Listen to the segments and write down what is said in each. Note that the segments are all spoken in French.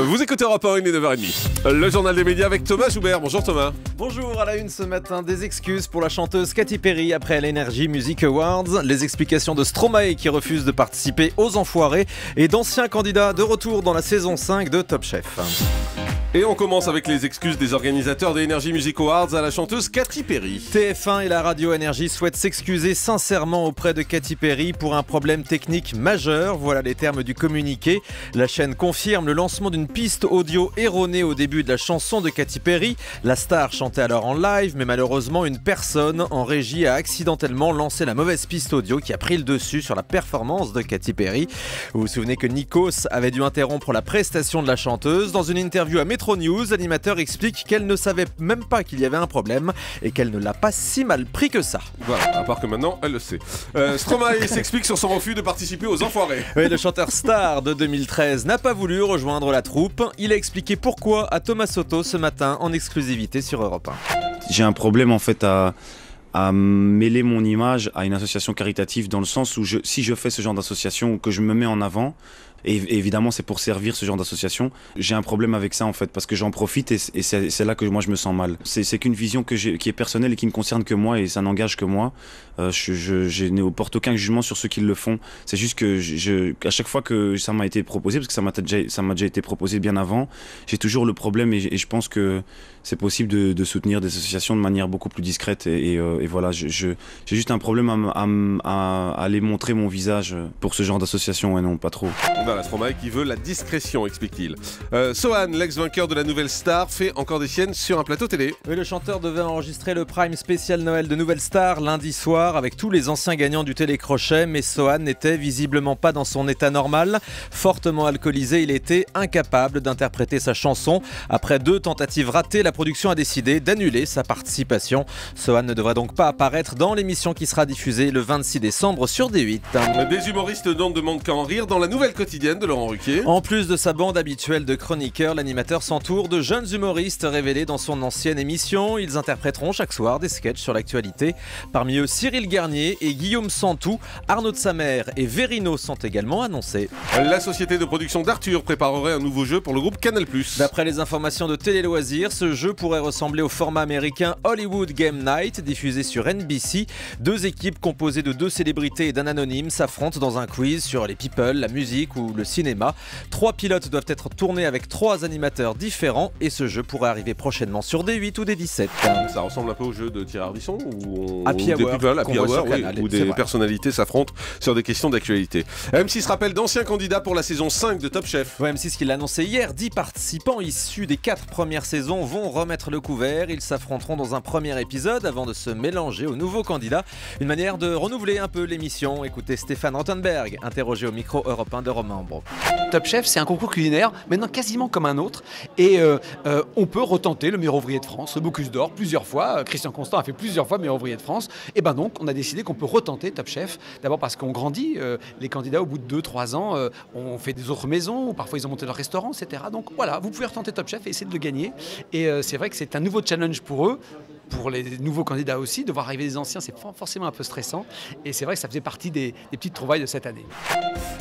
Vous écoutez Europe 1, il est 9h30. Le journal des médias avec Thomas Joubert. Bonjour Thomas. Bonjour, à la une ce matin, des excuses pour la chanteuse Katy Perry après l'Energy Music Awards, les explications de Stromae qui refuse de participer aux Enfoirés et d'anciens candidats de retour dans la saison 5 de Top Chef. Et on commence avec les excuses des organisateurs des Energy Music Awards à la chanteuse Katy Perry. TF1 et la radio Énergie souhaitent s'excuser sincèrement auprès de Katy Perry pour un problème technique majeur. Voilà les termes du communiqué. La chaîne confirme le lancement d'une piste audio erronée au début de la chanson de Katy Perry. La star chantait alors en live, mais malheureusement une personne en régie a accidentellement lancé la mauvaise piste audio qui a pris le dessus sur la performance de Katy Perry. Vous vous souvenez que Nikos avait dû interrompre la prestation de la chanteuse. Dans une interview à Metro News, l'animateur explique qu'elle ne savait même pas qu'il y avait un problème et qu'elle ne l'a pas si mal pris que ça. Voilà, à part que maintenant, elle le sait. Stromae s'explique sur son refus de participer aux Enfoirés. Oui, le chanteur star de 2013 n'a pas voulu rejoindre la troupe. Il a expliqué pourquoi à Thomas Soto ce matin en exclusivité sur Europe 1. J'ai un problème en fait à mêler mon image à une association caritative dans le sens où si je fais ce genre d'association ou que je me mets en avant, et évidemment c'est pour servir ce genre d'association, j'ai un problème avec ça en fait parce que j'en profite et c'est là que moi je me sens mal. C'est qu'une vision qui est personnelle et qui ne concerne que moi et ça n'engage que moi. Je ne porte aucun jugement sur ceux qui le font. C'est juste que à chaque fois que ça m'a été proposé, parce que ça m'a déjà été proposé bien avant, j'ai toujours le problème et je pense que c'est possible de soutenir des associations de manière beaucoup plus discrète et voilà, j'ai juste un problème à aller montrer mon visage pour ce genre d'association et non pas trop. Voilà, Stromae qui veut la discrétion, explique-t-il. Sohan, l'ex-vainqueur de la Nouvelle Star, fait encore des siennes sur un plateau télé. Oui, le chanteur devait enregistrer le prime spécial Noël de Nouvelle Star lundi soir avec tous les anciens gagnants du télécrochet, mais Sohan n'était visiblement pas dans son état normal. Fortement alcoolisé, il était incapable d'interpréter sa chanson. Après 2 tentatives ratées, la production a décidé d'annuler sa participation. Sohan ne devrait donc pas apparaître dans l'émission qui sera diffusée le 26 décembre sur D8. Des humoristes n'en demandent qu'à en rire dans la nouvelle quotidienne de Laurent Ruquier. En plus de sa bande habituelle de chroniqueurs, l'animateur s'entoure de jeunes humoristes révélés dans son ancienne émission. Ils interpréteront chaque soir des sketchs sur l'actualité. Parmi eux, Cyril Garnier et Guillaume Santou, Arnaud de Samer et Verino sont également annoncés. La société de production d'Arthur préparerait un nouveau jeu pour le groupe Canal+. D'après les informations de Télé Loisirs, ce jeu pourrait ressembler au format américain Hollywood Game Night diffusé sur NBC. 2 équipes composées de 2 célébrités et d'un anonyme s'affrontent dans un quiz sur les people, la musique ou le cinéma. 3 pilotes doivent être tournés avec 3 animateurs différents et ce jeu pourrait arriver prochainement sur D8 ou D17. Ça ressemble un peu au jeu de Thierry Ardisson où Happy Hour, où des personnalités s'affrontent sur des questions d'actualité. M6 rappelle d'anciens candidats pour la saison 5 de Top Chef. Ouais, M6 qui l'a annoncé hier, 10 participants issus des 4 premières saisons vont remettre le couvert. Ils s'affronteront dans un premier épisode avant de se mélanger aux nouveaux candidats. Une manière de renouveler un peu l'émission. Écoutez Stéphane Rothenberg, interrogé au micro européen de Romain Ambro. Top Chef, c'est un concours culinaire, maintenant quasiment comme un autre. Et on peut retenter le meilleur ouvrier de France, le Bocuse d'Or, plusieurs fois. Christian Constant a fait plusieurs fois meilleur ouvrier de France. Et ben donc, on a décidé qu'on peut retenter Top Chef. D'abord parce qu'on grandit. Les candidats, au bout de 2-3 ans, ont fait des autres maisons, ou parfois ils ont monté leur restaurant, etc. Donc voilà, vous pouvez retenter Top Chef et essayer de le gagner. Et c'est vrai que c'est un nouveau challenge pour eux. Pour les nouveaux candidats aussi, de voir arriver des anciens, c'est forcément un peu stressant. Et c'est vrai que ça faisait partie des petites trouvailles de cette année.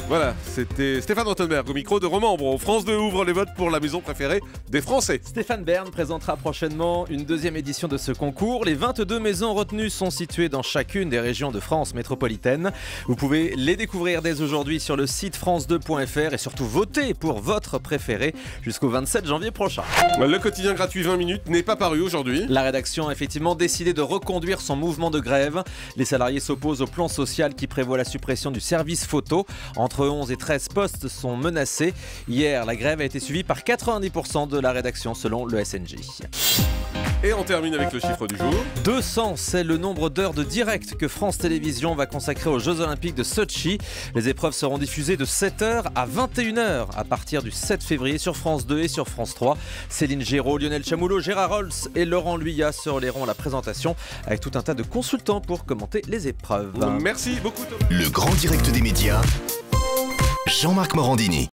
Voilà, c'était Stéphane Rothenberg au micro de Romain Ambro. France 2 ouvre les votes pour la maison préférée des Français. Stéphane Bern présentera prochainement une 2e édition de ce concours. Les 22 maisons retenues sont situées dans chacune des régions de France métropolitaine. Vous pouvez les découvrir dès aujourd'hui sur le site france2.fr et surtout voter pour votre préféré jusqu'au 27 janvier prochain. Le quotidien gratuit 20 minutes n'est pas paru aujourd'hui. La rédaction a effectivement décidé de reconduire son mouvement de grève. Les salariés s'opposent au plan social qui prévoit la suppression du service photo. Entre 11 et 13 postes sont menacés. Hier, la grève a été suivie par 90% de la rédaction selon le SNJ. Et on termine avec le chiffre du jour. 200, c'est le nombre d'heures de direct que France Télévisions va consacrer aux Jeux Olympiques de Sochi. Les épreuves seront diffusées de 7h à 21h à partir du 7 février sur France 2 et sur France 3. Céline Géraud, Lionel Chamoulot, Gérard Rolls et Laurent Luyat se relayeront la présentation avec tout un tas de consultants pour commenter les épreuves. Merci beaucoup Thomas. Le grand direct des médias, Jean-Marc Morandini.